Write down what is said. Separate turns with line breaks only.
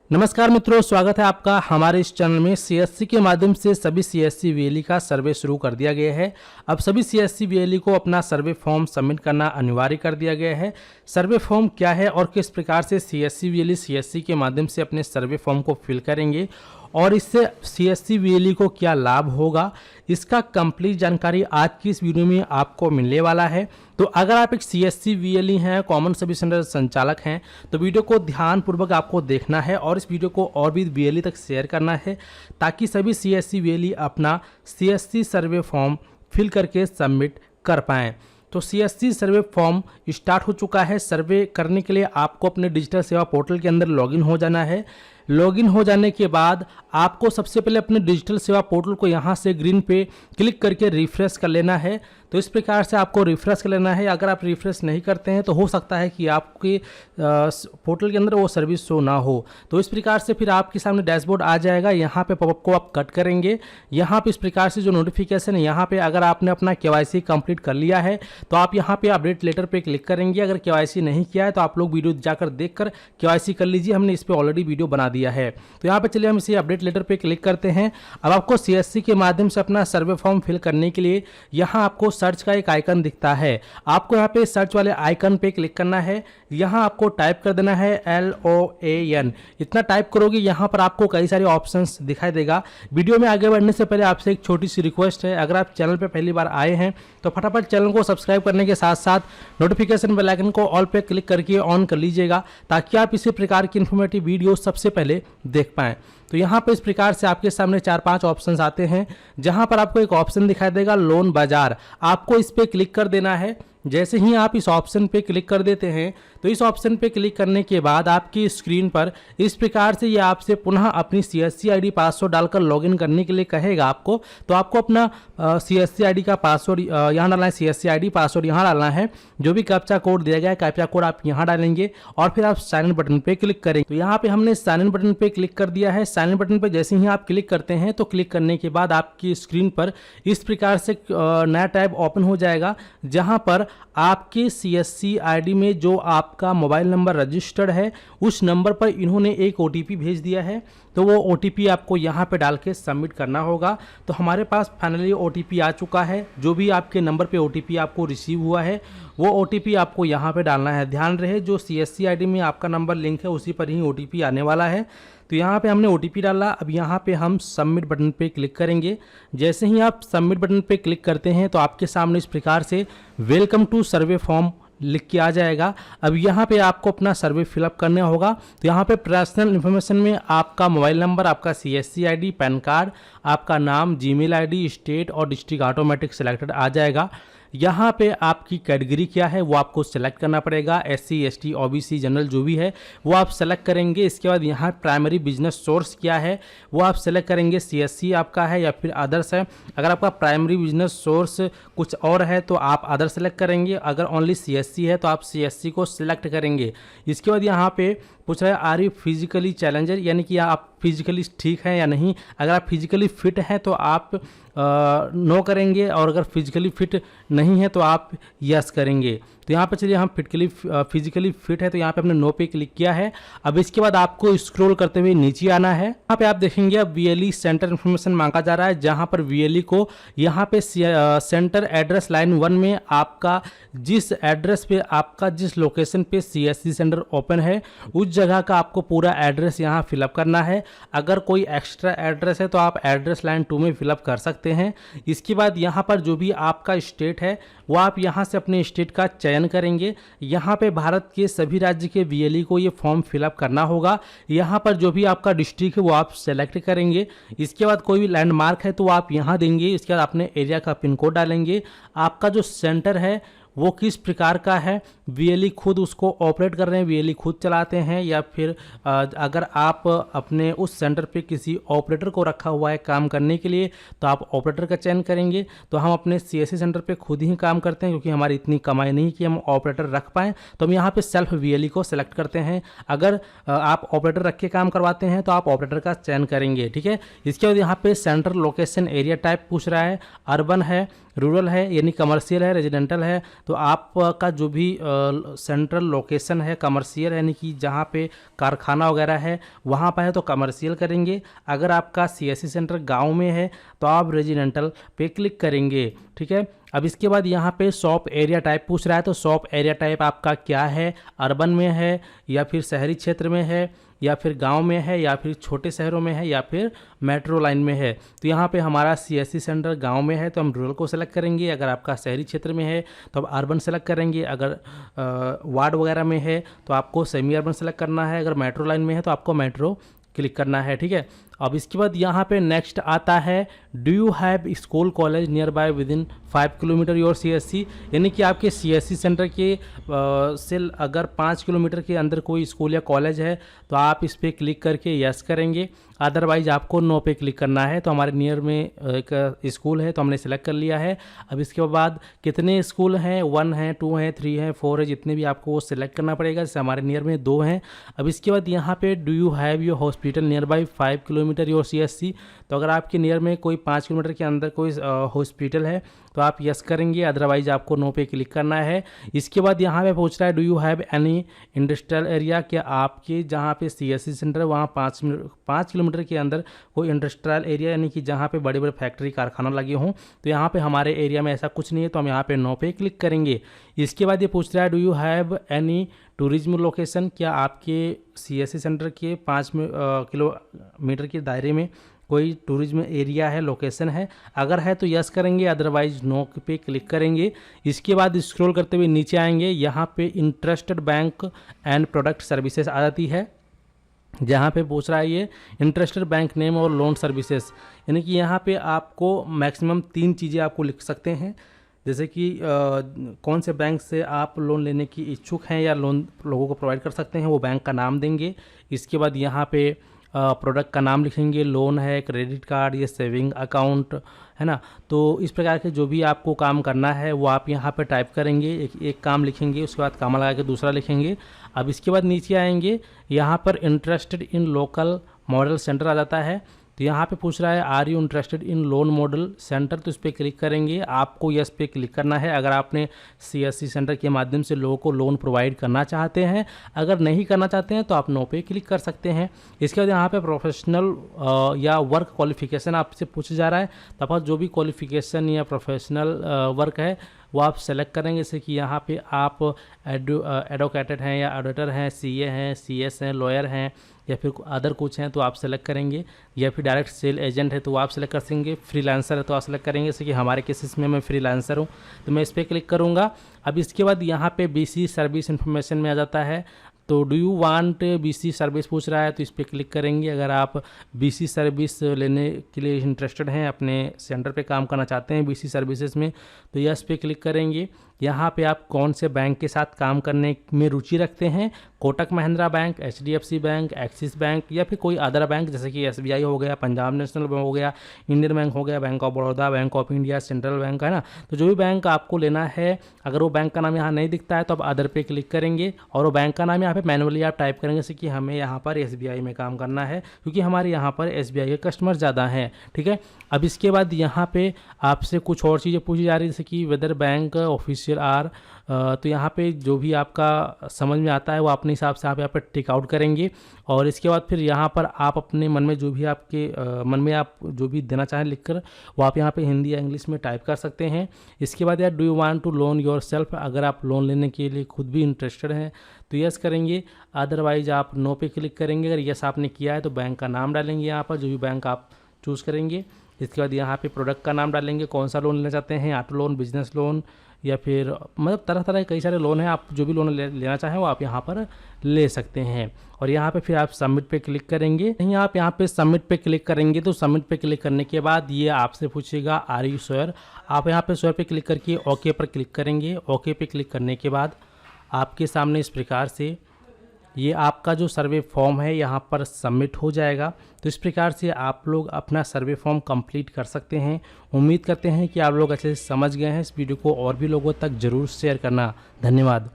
नमस्कार मित्रों, स्वागत है आपका हमारे इस चैनल में। सीएससी के माध्यम से सभी सीएससी वीएलई का सर्वे शुरू कर दिया गया है। अब सभी सीएससी वीएलई को अपना सर्वे फॉर्म सबमिट करना अनिवार्य कर दिया गया है। सर्वे फॉर्म क्या है और किस प्रकार से सीएससी वीएलई सीएससी के माध्यम से अपने सर्वे फॉर्म को फिल करेंगे और इससे सीएससी वीएलई को क्या लाभ होगा, इसका कंप्लीट जानकारी आज की इस वीडियो में आपको मिलने वाला है। तो अगर आप एक सीएससी वीएलई हैं, कॉमन सर्विस सेंटर संचालक हैं, तो वीडियो को ध्यानपूर्वक आपको देखना है और इस वीडियो को और भी वीएलई तक शेयर करना है ताकि सभी सीएससी वीएलई अपना सीएससी सर्वे फॉर्म फिल करके सबमिट कर पाएँ। तो सीएससी सर्वे फॉर्म स्टार्ट हो चुका है। सर्वे करने के लिए आपको अपने डिजिटल सेवा पोर्टल के अंदर लॉगिन हो जाना है। लॉगिन हो जाने के बाद आपको सबसे पहले अपने डिजिटल सेवा पोर्टल को यहाँ से ग्रीन पे क्लिक करके रिफ्रेश कर लेना है। तो इस प्रकार से आपको रिफ्रेश कर लेना है। अगर आप रिफ्रेश नहीं करते हैं तो हो सकता है कि आपके पोर्टल के अंदर वो सर्विस शो ना हो। तो इस प्रकार से फिर आपके सामने डैशबोर्ड आ जाएगा। यहाँ पे पॉपअप को आप कट करेंगे। यहाँ पे इस प्रकार से जो नोटिफिकेशन है, यहाँ पे अगर आपने अपना केवाईसी कंप्लीट कर लिया है तो आप यहाँ पे अपडेट लेटर पे क्लिक करेंगे। अगर केवाईसी नहीं किया है तो आप लोग वीडियो जाकर देखकर केवाईसी कर लीजिए। हमने इस पर ऑलरेडी वीडियो बना दिया है। तो यहाँ पे चलिए हम इसे अपडेट लेटर पे क्लिक करते हैं। अब आपको सीएससी के माध्यम से अपना सर्वे फॉर्म फिल करने के लिए यहाँ आपको सर्च का एक आइकन दिखता है। आपको यहाँ पे सर्च वाले आइकन पे क्लिक करना है। यहाँ आपको टाइप कर देना है LOAN। इतना टाइप करोगे यहाँ पर आपको कई सारे ऑप्शंस दिखाई देगा। वीडियो में आगे बढ़ने से पहले आपसे एक छोटी सी रिक्वेस्ट है, अगर आप चैनल पे पहली बार आए हैं तो फटाफट चैनल को सब्सक्राइब करने के साथ साथ नोटिफिकेशन बेल आइकन को ऑल पे क्लिक करके ऑन कर लीजिएगा ताकि आप इसी प्रकार की इन्फॉर्मेटिव वीडियो सबसे पहले देख पाएं। तो यहाँ पे इस प्रकार से आपके सामने 4-5 ऑप्शंस आते हैं, जहाँ पर आपको एक ऑप्शन दिखाई देगा लोन बाजार। आपको इस पे क्लिक कर देना है। जैसे ही आप इस ऑप्शन पे क्लिक कर देते हैं तो इस ऑप्शन पे क्लिक करने के बाद आपकी स्क्रीन पर इस प्रकार से ये आपसे पुनः अपनी सीएससी आईडी पासवर्ड डालकर लॉगिन करने के लिए कहेगा आपको। तो आपको अपना सीएससी आईडी का पासवर्ड यहाँ डालना है, सीएससी आईडी पासवर्ड यहाँ डालना है। जो भी कैप्चा कोड दिया गया है कैप्चा कोड आप यहाँ डालेंगे और फिर आप साइन इन बटन पे क्लिक करेंगे। तो यहाँ पे हमने साइन इन बटन पे क्लिक कर दिया है। साइन इन बटन पे जैसे ही आप क्लिक करते हैं तो क्लिक करने के बाद आपकी स्क्रीन पर इस प्रकार से नया टैब ओपन हो जाएगा, जहाँ पर आपके सीएससी आईडी में जो आपका मोबाइल नंबर रजिस्टर्ड है उस नंबर पर इन्होंने एक ओटीपी भेज दिया है। तो वो ओटीपी आपको यहाँ पे डाल के सबमिट करना होगा। तो हमारे पास फाइनली ओटीपी आ चुका है। जो भी आपके नंबर पे ओटीपी आपको रिसीव हुआ है वो ओटीपी आपको यहाँ पे डालना है। ध्यान रहे जो सीएससी आईडी में आपका नंबर लिंक है उसी पर ही ओटीपी आने वाला है। तो यहाँ पे हमने ओटीपी डाला। अब यहाँ पे हम सबमिट बटन पे क्लिक करेंगे। जैसे ही आप सबमिट बटन पे क्लिक करते हैं तो आपके सामने इस प्रकार से वेलकम टू सर्वे फॉर्म लिख के आ जाएगा। अब यहाँ पे आपको अपना सर्वे फिलअप करना होगा। तो यहाँ पे पर्सनल इन्फॉर्मेशन में आपका मोबाइल नंबर, आपका सीएससी आईडी, पैन कार्ड, आपका नाम, जीमेल आईडी, स्टेट और डिस्ट्रिक्ट ऑटोमेटिक सिलेक्टेड आ जाएगा। यहाँ पे आपकी कैटेगरी क्या है वो आपको सेलेक्ट करना पड़ेगा। SC ST OBC जनरल जो भी है वो आप सेलेक्ट करेंगे। इसके बाद यहाँ प्राइमरी बिजनेस सोर्स क्या है वो आप सेलेक्ट करेंगे। CSC आपका है या फिर अदर्स है। अगर आपका प्राइमरी बिजनेस सोर्स कुछ और है तो आप अदर सेलेक्ट करेंगे। अगर ओनली CSC है तो आप CSC को सिलेक्ट करेंगे। इसके बाद यहाँ पे पूछ रहा है आर यू फिजिकली चैलेंजर, यानी कि आप फिजिकली ठीक हैं या नहीं। अगर आप फिजिकली फिट हैं तो आप नो करेंगे और अगर फिजिकली फिट नहीं है तो आप यस करेंगे। तो यहाँ पे चलिए हम फिजिकली फिट है तो यहाँ पे हमने नो पे क्लिक किया है। अब इसके बाद आपको स्क्रॉल करते हुए नीचे आना है। यहाँ पे आप देखेंगे अब वीएलई सेंटर इन्फॉर्मेशन मांगा जा रहा है, जहाँ पर वीएलई को यहाँ पे सेंटर एड्रेस लाइन 1 में आपका जिस एड्रेस पे आपका जिस लोकेशन पे सीएससी सेंटर ओपन है उस जगह का आपको पूरा एड्रेस यहाँ फिलअप करना है। अगर कोई एक्स्ट्रा एड्रेस है तो आप एड्रेस लाइन 2 में फिलअप कर सकते हैं। इसके बाद यहाँ पर जो भी आपका स्टेट है वो आप यहाँ से अपने स्टेट का चयन करेंगे। यहाँ पे भारत के सभी राज्य के वीएलई को ये फॉर्म फिलअप करना होगा। यहाँ पर जो भी आपका डिस्ट्रिक्ट है वो आप सेलेक्ट करेंगे। इसके बाद कोई भी लैंडमार्क है तो आप यहाँ देंगे। इसके बाद अपने एरिया का पिन कोड डालेंगे। आपका जो सेंटर है वो किस प्रकार का है, वीएलई खुद उसको ऑपरेट कर रहे हैं, वीएलई खुद चलाते हैं या फिर अगर आप अपने उस सेंटर पे किसी ऑपरेटर को रखा हुआ है काम करने के लिए तो आप ऑपरेटर का चयन करेंगे। तो हम अपने सीएससी सेंटर पे खुद ही काम करते हैं क्योंकि हमारी इतनी कमाई नहीं कि हम ऑपरेटर रख पाएँ, तो हम यहाँ पे सेल्फ वीएलई को सेलेक्ट करते हैं। अगर आप ऑपरेटर रख के काम करवाते हैं तो आप ऑपरेटर का चयन करेंगे। ठीक है। इसके बाद यहाँ पे सेंटर लोकेशन एरिया टाइप पूछ रहा है, अर्बन है, रूरल है यानी कमर्शियल है, रेजिडेंटल है, तो आपका जो भी सेंट्रल लोकेशन है कमर्शियल, यानी कि जहाँ पे कारखाना वगैरह है वहाँ पर है तो कमर्शियल करेंगे। अगर आपका सीएससी सेंटर गांव में है तो आप रेजिडेंटल पे क्लिक करेंगे। ठीक है, अब इसके बाद यहाँ पे शॉप एरिया टाइप पूछ रहा है, तो शॉप एरिया टाइप आपका क्या है, अर्बन में है या फिर शहरी क्षेत्र में है या फिर गांव में है या फिर छोटे शहरों में है या फिर मेट्रो लाइन में है। तो यहाँ पे हमारा सीएससी सेंटर गांव में है तो हम रूरल को सेलेक्ट करेंगे। अगर आपका शहरी क्षेत्र में है तो आप अर्बन सेलेक्ट करेंगे। अगर वार्ड वगैरह में है तो आपको सेमी अर्बन सेलेक्ट करना है। अगर मेट्रो लाइन में है तो आपको मेट्रो क्लिक करना है। ठीक है, अब इसके बाद यहाँ पे नेक्स्ट आता है, do you have school college near by with in 5 kilometre your CSC, यानी कि आपके सीएससी सेंटर के से अगर 5 किलोमीटर के अंदर कोई स्कूल या कॉलेज है तो आप इस पर क्लिक करके यस करेंगे, अदरवाइज आपको नो पे क्लिक करना है। तो हमारे नियर में एक स्कूल है तो हमने सेलेक्ट कर लिया है। अब इसके बाद कितने स्कूल हैं, 1 है, 2 है, 3 है, 4 है, जितने भी आपको वो सिलेक्ट करना पड़ेगा। जैसे हमारे नियर में 2 हैं। अब इसके बाद यहाँ पे do you have your hospital near by 5 kilometre your CSC, तो अगर आपके नियर में कोई 5 किलोमीटर के अंदर कोई हॉस्पिटल है तो आप यस करेंगे, अदरवाइज आपको नो पे क्लिक करना है। इसके बाद यहाँ पे पूछ रहा है, do you have any industrial area, क्या आपके जहाँ पे सीएससी सेंटर है वहाँ 5 किलोमीटर के अंदर कोई इंडस्ट्रियल एरिया, यानी कि जहाँ पे बड़े बड़े फैक्ट्री कारखाना लगे हों। तो यहाँ पे हमारे एरिया में ऐसा कुछ नहीं है तो हम यहाँ पे नो पे क्लिक करेंगे। इसके बाद ये पूछ रहा है, do you have any tourism location, क्या आपके सीएससी सेंटर के 5 किलोमीटर के दायरे में कोई टूरिज्म एरिया है, लोकेशन है। अगर है तो यस करेंगे, अदरवाइज नो पे क्लिक करेंगे। इसके बाद स्क्रॉल करते हुए नीचे आएंगे, यहाँ पे interested bank and product services आ जाती है, जहाँ पे पूछ रहा है ये इंटरेस्टेड बैंक नेम और लोन सर्विसेज, यानी कि यहाँ पे आपको मैक्सिमम 3 चीज़ें आपको लिख सकते हैं, जैसे कि कौन से बैंक से आप लोन लेने की इच्छुक हैं या लोन लोगों को प्रोवाइड कर सकते हैं, वो बैंक का नाम देंगे। इसके बाद यहाँ पे प्रोडक्ट का नाम लिखेंगे, लोन है, क्रेडिट कार्ड, ये सेविंग अकाउंट है ना। तो इस प्रकार के जो भी आपको काम करना है वो आप यहाँ पे टाइप करेंगे, एक काम लिखेंगे, उसके बाद कामा लगा के दूसरा लिखेंगे। अब इसके बाद नीचे आएंगे, यहाँ पर interested in local model center आ जाता है। तो यहाँ पे पूछ रहा है, are you interested in loan model center, तो इस पर क्लिक करेंगे। आपको यस पे क्लिक करना है अगर आपने सीएससी सेंटर के माध्यम से लोगों को लोन प्रोवाइड करना चाहते हैं। अगर नहीं करना चाहते हैं तो आप नो पे क्लिक कर सकते हैं। इसके बाद यहाँ पे प्रोफेशनल या वर्क क्वालिफिकेशन आपसे पूछा जा रहा है, तो आप जो भी क्वालिफिकेशन या प्रोफेशनल वर्क है वो आप सेलेक्ट करेंगे। जैसे कि यहाँ पे आप एडवोकेटेड हैं या ऑडिटर हैं, सीए हैं, सीएस हैं, लॉयर हैं या फिर अदर कुछ हैं तो आप सेलेक्ट करेंगे, या फिर डायरेक्ट सेल एजेंट है तो आप सेलेक्ट कर सकेंगे, फ्रीलांसर है तो आप सेलेक्ट करेंगे। जैसे कि हमारे केसेस में मैं फ्रीलांसर हूँ तो मैं इस पर क्लिक करूँगा। अब इसके बाद यहाँ पे बीसी सर्विस इन्फॉर्मेशन में आ जाता है, तो do you want BC service पूछ रहा है तो इस पर क्लिक करेंगे। अगर आप बीसी सर्विस लेने के लिए इंटरेस्टेड हैं, अपने सेंटर पे काम करना चाहते हैं बीसी सर्विसेज में, तो यस पे क्लिक करेंगे। यहाँ पे आप कौन से बैंक के साथ काम करने में रुचि रखते हैं, Kotak Mahindra bank, HDFC bank, axis bank या फिर कोई अदर बैंक, जैसे कि एसबीआई हो गया, पंजाब नेशनल बैंक हो गया, इंडियन बैंक हो गया, bank of Baroda, bank of India, central bank है ना। तो जो भी बैंक आपको लेना है, अगर वो बैंक का नाम यहाँ नहीं दिखता है तो आप अदर पे क्लिक करेंगे और वो बैंक का नाम यहाँ पे मैनुअली आप टाइप करेंगे। जैसे कि हमें यहाँ पर एसबीआई में काम करना है क्योंकि हमारे यहाँ पर एसबीआई के कस्टमर ज़्यादा हैं। ठीक है, अब इसके बाद यहाँ पे आपसे कुछ और चीज़ें पूछी जा रही है, जैसे कि वेदर बैंक ऑफिशियल आर, तो यहाँ पे जो भी आपका समझ में आता है वो अपने हिसाब से आप यहाँ पर टिक आउट करेंगे। और इसके बाद फिर यहाँ पर आप अपने मन में जो भी आपके मन में आप जो भी देना चाहें लिखकर वो आप यहाँ पे हिंदी या इंग्लिश में टाइप कर सकते हैं। इसके बाद यार do you want to loan yourself, अगर आप लोन लेने के लिए खुद भी इंटरेस्टेड हैं तो यस करेंगे, अदरवाइज आप नो पे क्लिक करेंगे। अगर यस आपने किया है तो बैंक का नाम डालेंगे यहाँ पर, जो भी बैंक आप चूज़ करेंगे। इसके बाद यहाँ पे प्रोडक्ट का नाम डालेंगे, कौन सा लोन लेना चाहते हैं, ऑटो लोन, बिजनेस लोन या फिर मतलब तरह तरह के कई सारे लोन हैं, आप जो भी लोन लेना चाहें वो आप यहाँ पर ले सकते हैं। और यहाँ पे फिर आप सबमिट पे क्लिक करेंगे। नहीं, आप यहाँ पे सबमिट पे क्लिक करेंगे तो सबमिट पे क्लिक करने के बाद ये आपसे पूछेगा आर यू श्योर, आप यहाँ पे श्योर पे क्लिक करके ओके पर क्लिक करेंगे। ओके पे क्लिक करने के बाद आपके सामने इस प्रकार से ये आपका जो सर्वे फॉर्म है यहाँ पर सबमिट हो जाएगा। तो इस प्रकार से आप लोग अपना सर्वे फॉर्म कंप्लीट कर सकते हैं। उम्मीद करते हैं कि आप लोग अच्छे से समझ गए हैं। इस वीडियो को और भी लोगों तक ज़रूर शेयर करना। धन्यवाद।